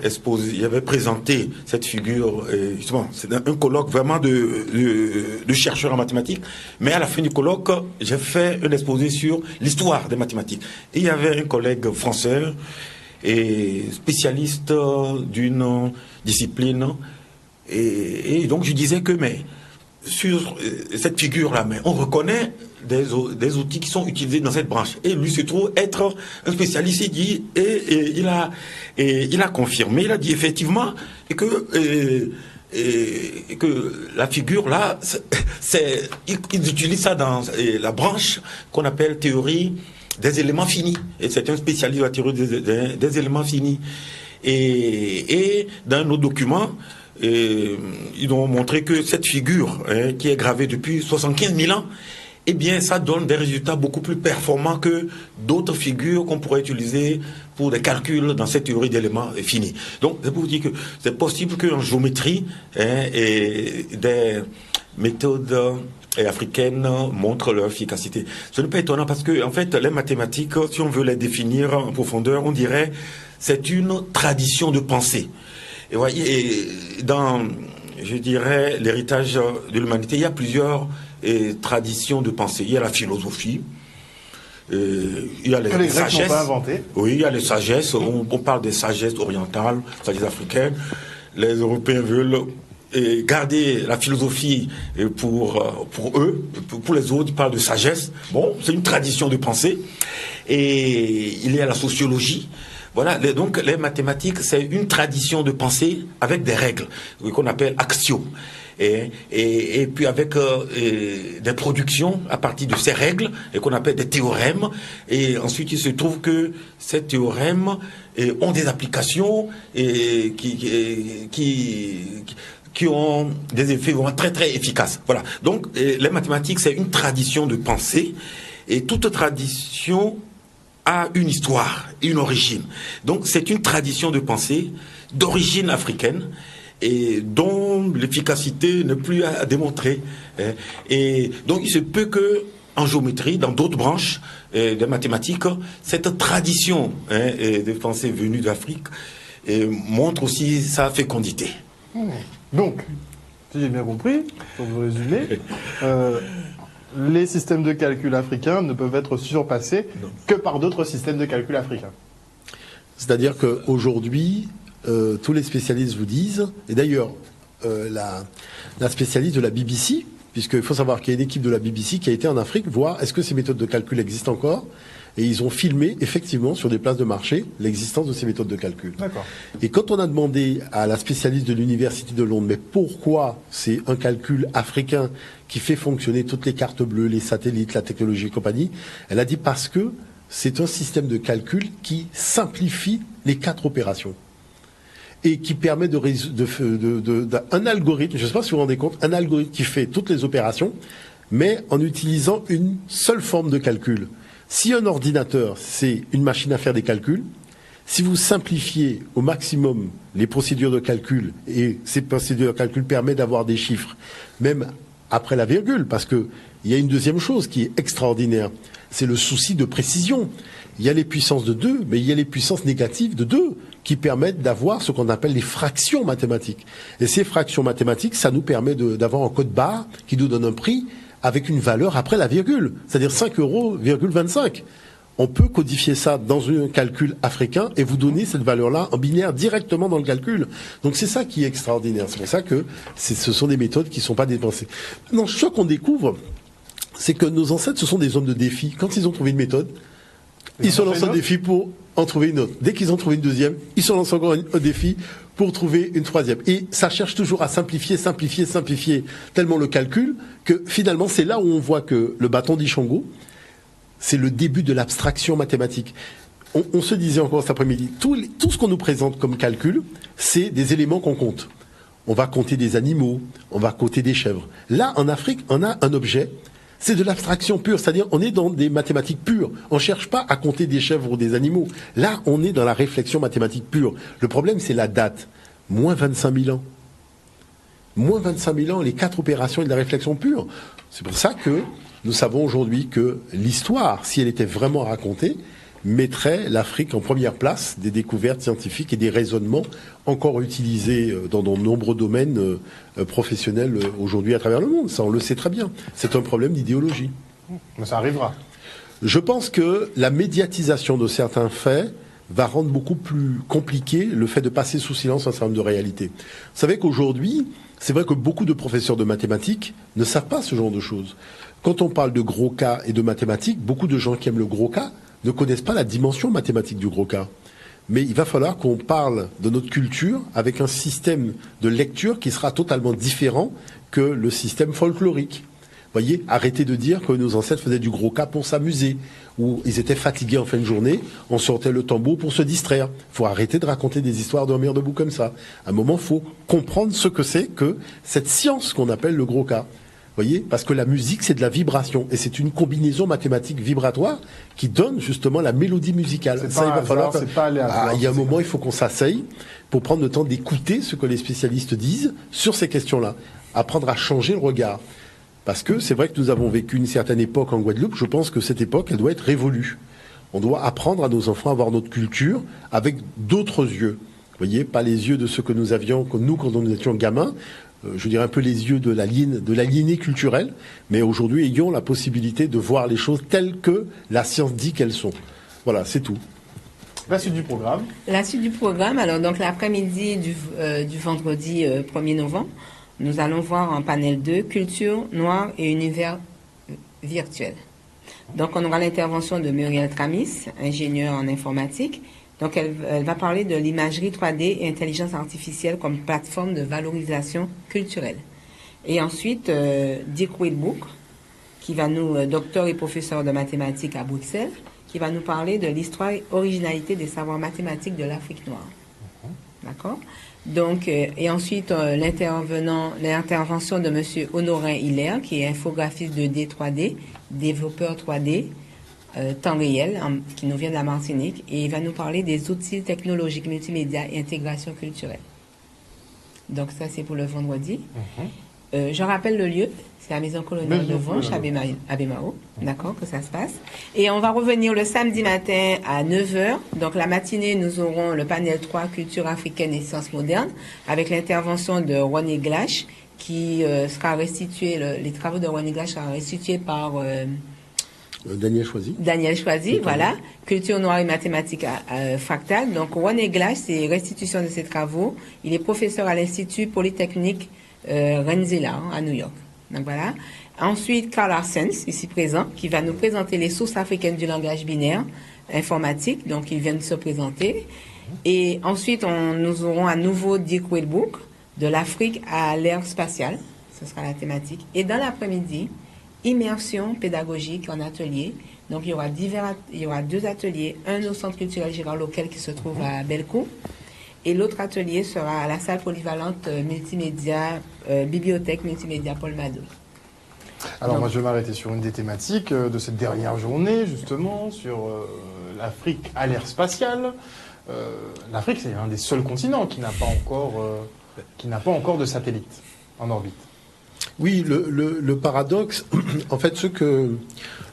présenté cette figure, justement, c'est un colloque vraiment de chercheurs en mathématiques, mais à la fin du colloque, j'ai fait un exposé sur l'histoire des mathématiques. Et il y avait un collègue français et spécialiste d'une discipline, et donc je disais que, mais sur cette figure-là, mais on reconnaît des outils qui sont utilisés dans cette branche. Et lui se trouve être un spécialiste, il dit, et il a confirmé, il a dit effectivement, et que la figure-là, ils utilisent ça dans la branche qu'on appelle théorie des éléments finis. Et c'est un spécialiste de la théorie des éléments finis. Et dans un autre document, ils ont montré que cette figure, qui est gravée depuis 75 000 ans, eh bien, ça donne des résultats beaucoup plus performants que d'autres figures qu'on pourrait utiliser pour des calculs dans cette théorie d'éléments finis. Donc, c'est pour vous dire que c'est possible qu'en géométrie, des méthodes africaines montrent leur efficacité. Ce n'est pas étonnant parce que, en fait, les mathématiques, si on veut les définir en profondeur, on dirait c'est une tradition de pensée. Et voyez, dans, je dirais, l'héritage de l'humanité, il y a plusieurs traditions de pensée. Il y a la philosophie, il y a les sagesses. Pas inventé. Oui, il y a les sagesses. On parle des sagesses orientales, sagesses africaines. Les Européens veulent garder la philosophie pour eux, pour les autres, ils parlent de sagesse. Bon, c'est une tradition de pensée. Et il y a la sociologie. Voilà, donc les mathématiques, c'est une tradition de pensée avec des règles qu'on appelle axiomes. Et puis avec des productions à partir de ces règles et qu'on appelle des théorèmes. Et ensuite, il se trouve que ces théorèmes ont des applications qui ont des effets vraiment très très efficaces. Voilà. Donc les mathématiques, c'est une tradition de pensée, et toute tradition a une histoire, une origine. Donc c'est une tradition de pensée d'origine africaine et dont l'efficacité n'est plus à démontrer. Et donc il se peut que en géométrie, dans d'autres branches des mathématiques, cette tradition de pensée venue d'Afrique montre aussi sa fécondité. Donc, si j'ai bien compris, pour vous résumer, les systèmes de calcul africains ne peuvent être surpassés que par d'autres systèmes de calcul africains. C'est-à-dire qu'aujourd'hui, tous les spécialistes vous disent, et d'ailleurs, la spécialiste de la BBC, puisqu'il faut savoir qu'il y a une équipe de la BBC qui a été en Afrique voir est-ce que ces méthodes de calcul existent encore, et ils ont filmé effectivement sur des places de marché l'existence de ces méthodes de calcul. D'accord. Et quand on a demandé à la spécialiste de l'Université de Londres, mais pourquoi c'est un calcul africain qui fait fonctionner toutes les cartes bleues, les satellites, la technologie et compagnie, elle a dit parce que c'est un système de calcul qui simplifie les 4 opérations et qui permet un algorithme, je ne sais pas si vous vous rendez compte, un algorithme qui fait toutes les opérations, mais en utilisant une seule forme de calcul. Si un ordinateur, c'est une machine à faire des calculs, si vous simplifiez au maximum les procédures de calcul, et ces procédures de calcul permettent d'avoir des chiffres, même après la virgule, parce qu'il y a une deuxième chose qui est extraordinaire, c'est le souci de précision. Il y a les puissances de 2, mais il y a les puissances négatives de 2 qui permettent d'avoir ce qu'on appelle les fractions mathématiques. Et ces fractions mathématiques, ça nous permet d'avoir un code barre qui nous donne un prix avec une valeur après la virgule, c'est-à-dire 5,25 €. On peut codifier ça dans un calcul africain et vous donner cette valeur-là en binaire directement dans le calcul. Donc c'est ça qui est extraordinaire. C'est pour ça que ce sont des méthodes qui ne sont pas dépensées. Non, ce qu'on découvre, c'est que nos ancêtres, ce sont des hommes de défi. Quand ils ont trouvé une méthode, ils se lancent un défi pour en trouver une autre. Dès qu'ils ont trouvé une deuxième, ils se lancent encore un défi pour trouver une troisième. Et ça cherche toujours à simplifier tellement le calcul que finalement c'est là où on voit que le bâton d'Ishango, c'est le début de l'abstraction mathématique. On se disait encore cet après-midi, tout ce qu'on nous présente comme calcul, c'est des éléments qu'on compte. On va compter des animaux, on va compter des chèvres. Là, en Afrique, on a un objet, c'est de l'abstraction pure, c'est-à-dire on est dans des mathématiques pures. On ne cherche pas à compter des chèvres ou des animaux. Là, on est dans la réflexion mathématique pure. Le problème, c'est la date. Moins 25 000 ans. Moins 25 000 ans, les 4 opérations et de la réflexion pure. C'est pour ça que nous savons aujourd'hui que l'histoire, si elle était vraiment racontée, mettrait l'Afrique en première place des découvertes scientifiques et des raisonnements encore utilisés dans de nombreux domaines professionnels aujourd'hui à travers le monde. Ça, on le sait très bien. C'est un problème d'idéologie. Mais ça arrivera. Je pense que la médiatisation de certains faits va rendre beaucoup plus compliqué le fait de passer sous silence un certain nombre de réalités. Vous savez qu'aujourd'hui, c'est vrai que beaucoup de professeurs de mathématiques ne savent pas ce genre de choses. Quand on parle de gros cas et de mathématiques, beaucoup de gens qui aiment le gros cas ne connaissent pas la dimension mathématique du gros cas. Mais il va falloir qu'on parle de notre culture avec un système de lecture qui sera totalement différent que le système folklorique. Vous voyez, arrêtez de dire que nos ancêtres faisaient du gros cas pour s'amuser, ou ils étaient fatigués en fin de journée, on sortait le tambour pour se distraire. Il faut arrêter de raconter des histoires dormir debout comme ça. À un moment, il faut comprendre ce que c'est que cette science qu'on appelle le gros cas. Vous voyez, parce que la musique, c'est de la vibration. Et c'est une combinaison mathématique vibratoire qui donne justement la mélodie musicale. C'est pas un hasard, c'est pas aléatoire. Il y a un moment, il faut qu'on s'asseye pour prendre le temps d'écouter ce que les spécialistes disent sur ces questions-là. Apprendre à changer le regard. Parce que c'est vrai que nous avons vécu une certaine époque en Guadeloupe. Je pense que cette époque, elle doit être révolue. On doit apprendre à nos enfants à voir notre culture avec d'autres yeux. Vous voyez, pas les yeux de ceux que nous avions, comme nous, quand nous étions gamins. Je dirais un peu les yeux de la lignée culturelle, mais aujourd'hui, ayons la possibilité de voir les choses telles que la science dit qu'elles sont. Voilà, c'est tout. La suite du programme. La suite du programme, alors donc l'après-midi du vendredi 1er novembre, Nous allons voir en panel 2, culture, noire et univers virtuel. Donc, on aura l'intervention de Muriel Tramis, ingénieure en informatique. Donc, elle va parler de l'imagerie 3D et intelligence artificielle comme plateforme de valorisation culturelle. Et ensuite, Dick Wilbook, qui va docteur et professeur de mathématiques à Bruxelles, qui va nous parler de l'histoire et originalité des savoirs mathématiques de l'Afrique noire. D'accord? Donc, et ensuite, l'intervention de M. Honorin Hilaire, qui est infographiste 2D, 3D, développeur 3D, temps réel, qui nous vient de la Martinique, et il va nous parler des outils technologiques multimédia et intégration culturelle. Donc ça, c'est pour le vendredi. Je rappelle le lieu, c'est la Maison coloniale de Vanche, à Bemao, d'accord, que ça se passe. Et on va revenir le samedi matin à 9h. Donc la matinée, nous aurons le panel 3, culture africaine et sciences modernes, avec l'intervention de René Glache, qui sera restitué, les travaux de René Glache seront restitués par... Daniel Choisy. Daniel Choisy, voilà. Culture noire et mathématiques fractales. Donc, René Glache, c'est restitution de ses travaux. Il est professeur à l'Institut Polytechnique Rensselaer, à New York. Donc, voilà. Ensuite, Karl Arsens, ici présent, qui va nous présenter les sources africaines du langage binaire informatique. Donc, il vient de se présenter. Et ensuite, nous aurons à nouveau Dick Wilbook, de l'Afrique à l'ère spatiale. Ce sera la thématique. Et dans l'après-midi, immersion pédagogique en atelier. Donc, il y aura 2 ateliers. Un au Centre culturel Gérard Loquel qui se trouve à Bellecour. Et l'autre atelier sera à la salle polyvalente multimédia, bibliothèque multimédia Paul Mado. Alors, moi, je vais m'arrêter sur une des thématiques de cette dernière journée, justement, sur l'Afrique à l'ère spatiale. L'Afrique, c'est un des seuls continents qui n'a pas encore de satellite en orbite. Oui, le paradoxe, en fait, ce que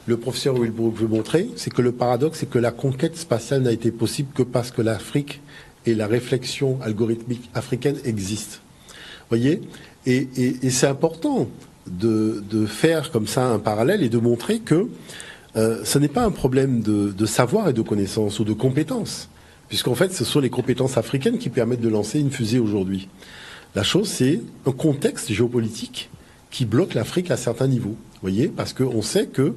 le professeur Wilbook veut montrer, c'est que le paradoxe, c'est que la conquête spatiale n'a été possible que parce que l'Afrique et la réflexion algorithmique africaine existent. Voyez, et c'est important de faire comme ça un parallèle et de montrer que ce n'est pas un problème de savoir et de connaissance ou de compétences, puisqu'en fait, ce sont les compétences africaines qui permettent de lancer une fusée aujourd'hui. La chose, c'est un contexte géopolitique qui bloque l'Afrique à certains niveaux. Voyez, parce qu'on sait que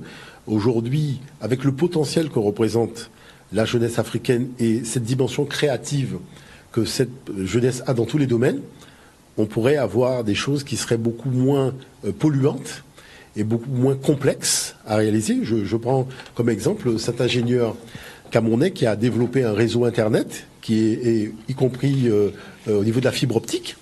aujourd'hui, avec le potentiel que représente la jeunesse africaine et cette dimension créative que cette jeunesse a dans tous les domaines, on pourrait avoir des choses qui seraient beaucoup moins polluantes et beaucoup moins complexes à réaliser. Je prends comme exemple cet ingénieur camerounais qui a développé un réseau Internet, y compris au niveau de la fibre optique,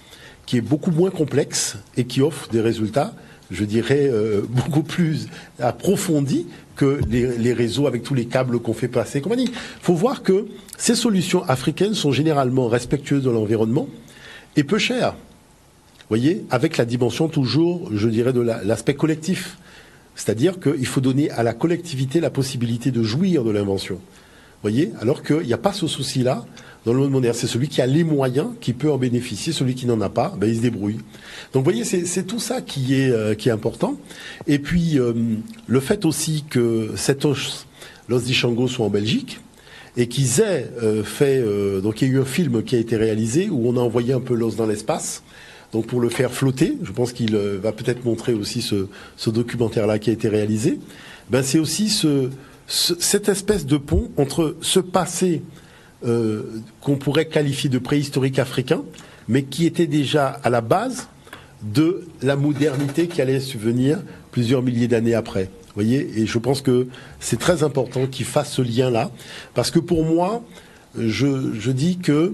qui est beaucoup moins complexe et qui offre des résultats, je dirais, beaucoup plus approfondis que les réseaux avec tous les câbles qu'on fait passer et compagnie. Il faut voir que ces solutions africaines sont généralement respectueuses de l'environnement et peu chères. Vous voyez, avec la dimension toujours, je dirais, de l'aspect collectif. C'est-à-dire qu'il faut donner à la collectivité la possibilité de jouir de l'invention. Vous voyez, alors qu'il n'y a pas ce souci-là dans le monde moderne. C'est celui qui a les moyens qui peut en bénéficier. Celui qui n'en a pas, ben, il se débrouille. Donc, vous voyez, c'est tout ça qui est important. Et puis, le fait aussi que cet os, l'os d'Ishango, soit en Belgique et qu'ils aient donc il y a eu un film qui a été réalisé où on a envoyé un peu l'os dans l'espace. Donc, pour le faire flotter, je pense qu'il va peut-être montrer aussi ce documentaire-là qui a été réalisé. Ben, c'est aussi cette espèce de pont entre ce passé qu'on pourrait qualifier de préhistorique africain, mais qui était déjà à la base de la modernité qui allait subvenir plusieurs milliers d'années après. Vous voyez, et je pense que c'est très important qu'ils fassent ce lien-là, parce que pour moi, je dis que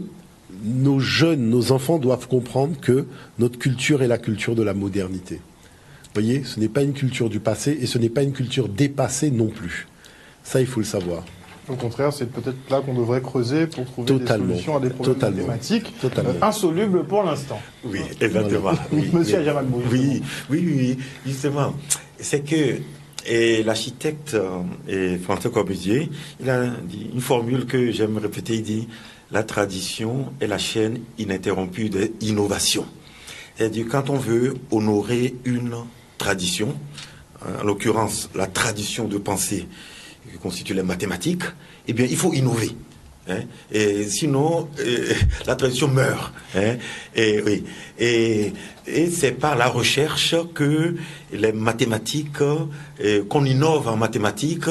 nos jeunes, nos enfants doivent comprendre que notre culture est la culture de la modernité. Vous voyez, ce n'est pas une culture du passé et ce n'est pas une culture dépassée non plus. Ça, il faut le savoir. Au contraire, c'est peut-être là qu'on devrait creuser pour trouver des solutions à des problèmes mathématiques insolubles pour l'instant. Oui, exactement. Oui, Monsieur Adjamadbou. Oui, justement. C'est que l'architecte François Corbusier, il a dit une formule que j'aime répéter, il dit « La tradition est la chaîne ininterrompue de l'innovation ». C'est-à-dire quand on veut honorer une tradition, en l'occurrence la tradition de pensée qui constitue les mathématiques, eh bien il faut innover. Hein, et sinon, la tradition meurt. Hein, et oui. Et c'est par la recherche que les mathématiques, qu'on innove en mathématiques.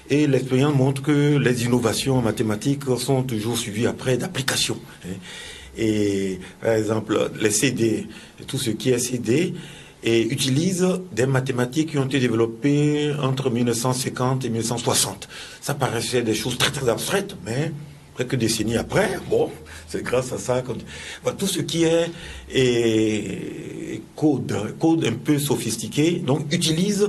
Et l'expérience montre que les innovations en mathématiques sont toujours suivies après d'applications. Hein. Et par exemple, les CD, tout ce qui est CD, utilise des mathématiques qui ont été développées entre 1950 et 1960. Ça paraissait des choses très très abstraites, mais quelques décennies après, bon, c'est grâce à ça que tout ce qui est code un peu sophistiqué, donc utilise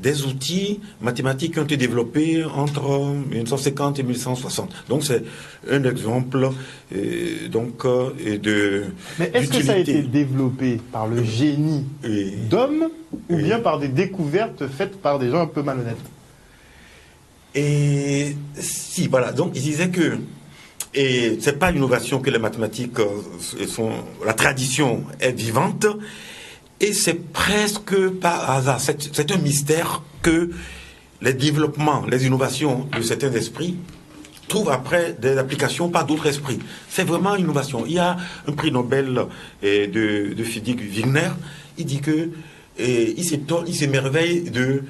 des outils mathématiques qui ont été développés entre 1950 et 1960. Donc c'est un exemple de. Mais est-ce que ça a été développé par le génie d'hommes ou bien par des découvertes faites par des gens un peu malhonnêtes? Et si, voilà. Donc il disait que c'est pas l'innovation que les mathématiques sont. La tradition est vivante. Et c'est presque par hasard, c'est un mystère que les développements, les innovations de certains esprits trouvent après des applications par d'autres esprits. C'est vraiment une innovation. Il y a un prix Nobel de physique Wigner, il dit que il s'émerveille de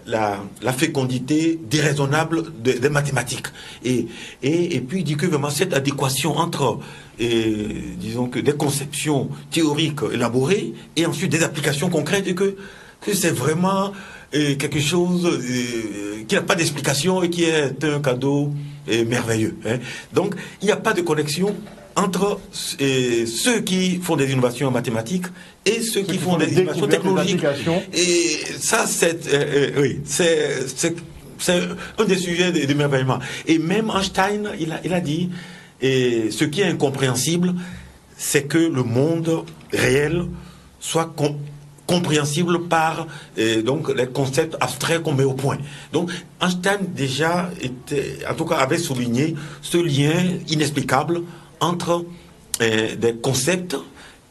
la fécondité déraisonnable des mathématiques. Et puis il dit que vraiment cette adéquation entre disons que des conceptions théoriques élaborées et ensuite des applications concrètes, et que c'est vraiment quelque chose qui n'a pas d'explication et qui est un cadeau merveilleux. Hein. Donc il n'y a pas de connexion entre ceux qui font des innovations en mathématiques et ceux qui font des innovations technologiques. Et ça, c'est un des sujets d'émerveillement. Et même Einstein, il a dit, ce qui est incompréhensible, c'est que le monde réel soit compréhensible par donc les concepts abstraits qu'on met au point. Donc Einstein déjà avait souligné ce lien inexplicable entre des concepts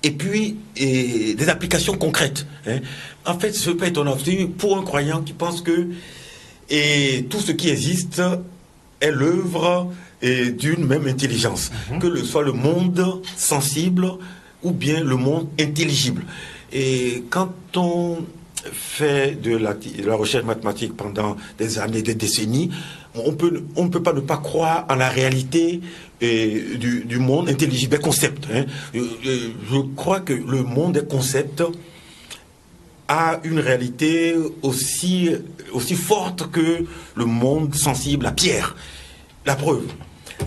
et puis des applications concrètes. Hein. En fait, ce peut être étonnant pour un croyant qui pense que tout ce qui existe est l'œuvre d'une même intelligence, que ce soit le monde sensible ou bien le monde intelligible. Et quand on fait de la recherche mathématique pendant des années, des décennies, on ne peut pas ne pas croire en la réalité du monde intelligible, des concepts. Hein. Je crois que le monde des concepts a une réalité aussi forte que le monde sensible, la pierre. La preuve,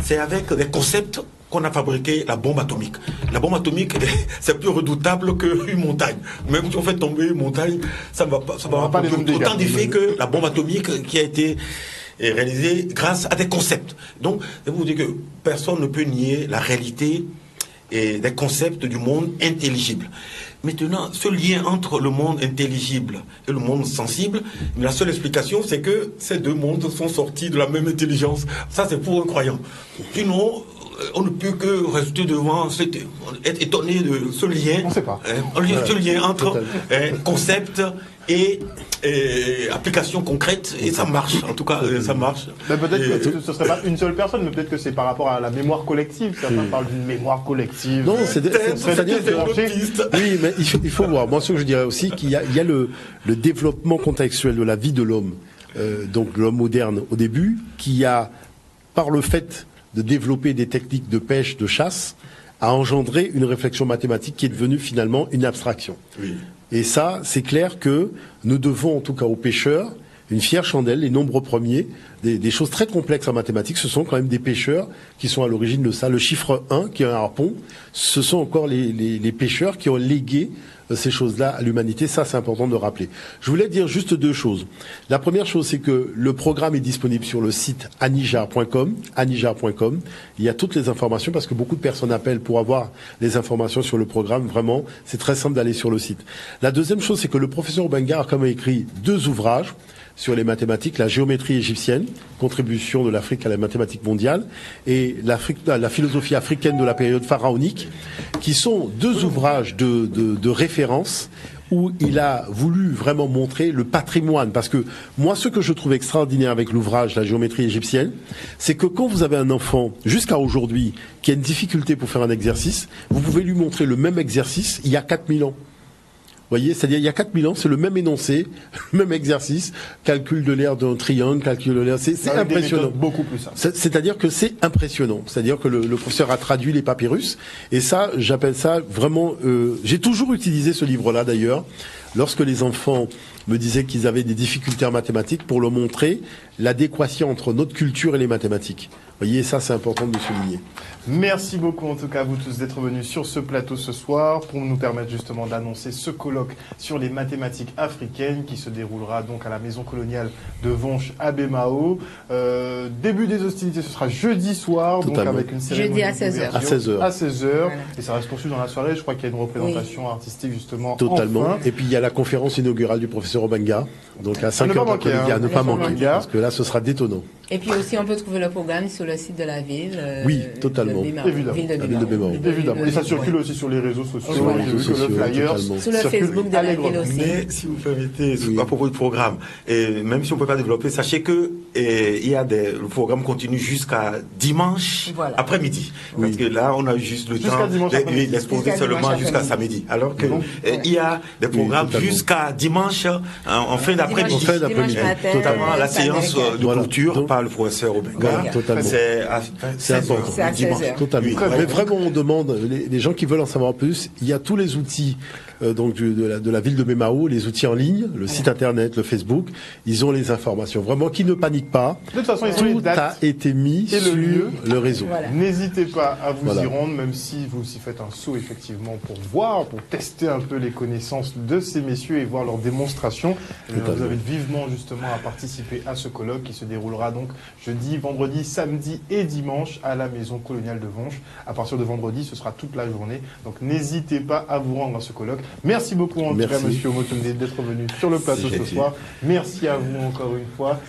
c'est avec des concepts qu'on a fabriqué la bombe atomique. La bombe atomique, c'est plus redoutable qu'une montagne. Même si on fait tomber une montagne, ça ne va pas autant d'effet que la bombe atomique qui a été réalisée grâce à des concepts. Donc, je vous dis que personne ne peut nier la réalité des concepts du monde intelligible. Maintenant, ce lien entre le monde intelligible et le monde sensible, la seule explication, c'est que ces deux mondes sont sortis de la même intelligence. Ça, c'est pour un croyant. Sinon, on ne peut que rester devant, être étonné de ce lien. On ne sait pas. Ce lien entre concept et application concrète, et ça marche. En tout cas, ça marche. Mais peut-être que ce ne serait pas une seule personne, mais peut-être que c'est par rapport à la mémoire collective. Certains parlent d'une mémoire collective. Non, c'est-à-dire que... Oui, mais il faut voir. Moi, ce que je dirais aussi, qu'il y a le développement contextuel de la vie de l'homme, donc l'homme moderne au début, qui a, par le fait de développer des techniques de pêche, de chasse, a engendré une réflexion mathématique qui est devenue finalement une abstraction. Oui. Et ça, c'est clair que nous devons, en tout cas aux pêcheurs, une fière chandelle, les nombres premiers, des choses très complexes en mathématiques, ce sont quand même des pêcheurs qui sont à l'origine de ça. Le chiffre 1, qui est un harpon, ce sont encore les pêcheurs qui ont légué ces choses-là à l'humanité. Ça, c'est important de rappeler. Je voulais dire juste deux choses. La première chose, c'est que le programme est disponible sur le site anijar.com. Il y a toutes les informations parce que beaucoup de personnes appellent pour avoir les informations sur le programme. Vraiment, c'est très simple d'aller sur le site. La deuxième chose, c'est que le professeur Obenga a quand même écrit 2 ouvrages sur les mathématiques, la géométrie égyptienne, contribution de l'Afrique à la mathématique mondiale, et la philosophie africaine de la période pharaonique, qui sont 2 ouvrages de référence où il a voulu vraiment montrer le patrimoine. Parce que moi, ce que je trouve extraordinaire avec l'ouvrage La géométrie égyptienne, c'est que quand vous avez un enfant, jusqu'à aujourd'hui, qui a une difficulté pour faire un exercice, vous pouvez lui montrer le même exercice il y a 4000 ans. Vous voyez, c'est-à-dire il y a 4000 ans, c'est le même énoncé, le même exercice, calcul de l'aire d'un triangle, calcul de l'aire, c'est impressionnant. Beaucoup plus simple. C'est-à-dire que c'est impressionnant. C'est-à-dire que le professeur a traduit les papyrus, et ça, j'appelle ça vraiment. J'ai toujours utilisé ce livre-là d'ailleurs, lorsque les enfants me disaient qu'ils avaient des difficultés en mathématiques, pour leur montrer l'adéquation entre notre culture et les mathématiques. Vous voyez, ça c'est important de le souligner. Merci beaucoup en tout cas à vous tous d'être venus sur ce plateau ce soir pour nous permettre justement d'annoncer ce colloque sur les mathématiques africaines qui se déroulera donc à la maison coloniale de Vonche à Bemao. Début des hostilités, ce sera jeudi soir, Totalement. donc avec une cérémonie Jeudi à 16h. À 16h. À 16h. Voilà. Et ça va se poursuivre dans la soirée. Je crois qu'il y a une représentation artistique justement. Totalement. Enfin. Et puis il y a la conférence inaugurale du professeur Obenga, donc à 5h ne pas manquer, d'après-midi, à ne pas manquer. manquer, parce que là ce sera détonnant. Et puis aussi, on peut trouver le programme sur le site de la ville. Oui, totalement. de Bemao. Évidemment. Ville de La ville de Bemao. Évidemment. Et ça Ouais. circule aussi sur les réseaux sociaux. Voilà. J'ai vu que le Sociaux, flyer totalement. Sur le circule Facebook de la allègrement. ville aussi. Mais si vous permettez, Oui. à propos du programme, et même si on ne peut pas développer, sachez que il y a le programme continue jusqu'à dimanche Voilà. après-midi. Parce que là, on a juste le Jusqu'à temps dimanche après-midi. d'exposer Jusqu'à seulement dimanche jusqu'à après-midi. samedi. Alors que Donc, il y a des programmes totalement. jusqu'à dimanche en fin d'après-midi. En fin d'après-midi. Dimanche matin, Notamment la ça séance avec- de Voilà. clôture Donc- par le professeur Obenga. Voilà, totalement. C'est à C'est 16 heures, important. C'est à dimanche. 16 heures. Totalement. Oui, Très Mais bien. vraiment, on demande, les gens qui veulent en savoir plus, il y a tous les outils donc de la ville de Bemao, les outils en ligne, le site internet, le Facebook, ils ont les informations. Vraiment, qui ne panique pas, De toute façon, ils ont les tout a dates. été mis et le sur lieu. le réseau. Voilà. N'hésitez pas à vous Voilà. y rendre, même si vous aussi faites un saut effectivement pour voir, pour tester un peu les connaissances de ces messieurs et voir leurs démonstrations. Vous Totalement. avez vivement justement à participer à ce colloque qui se déroulera donc jeudi, vendredi, samedi et dimanche à la maison coloniale de Vonche. À partir de vendredi, ce sera toute la journée. Donc n'hésitez pas à vous rendre à ce colloque. Merci beaucoup en tout cas, Merci. monsieur Omotunde, d'être venu sur le plateau ce gentil. soir. Merci à vous encore une fois.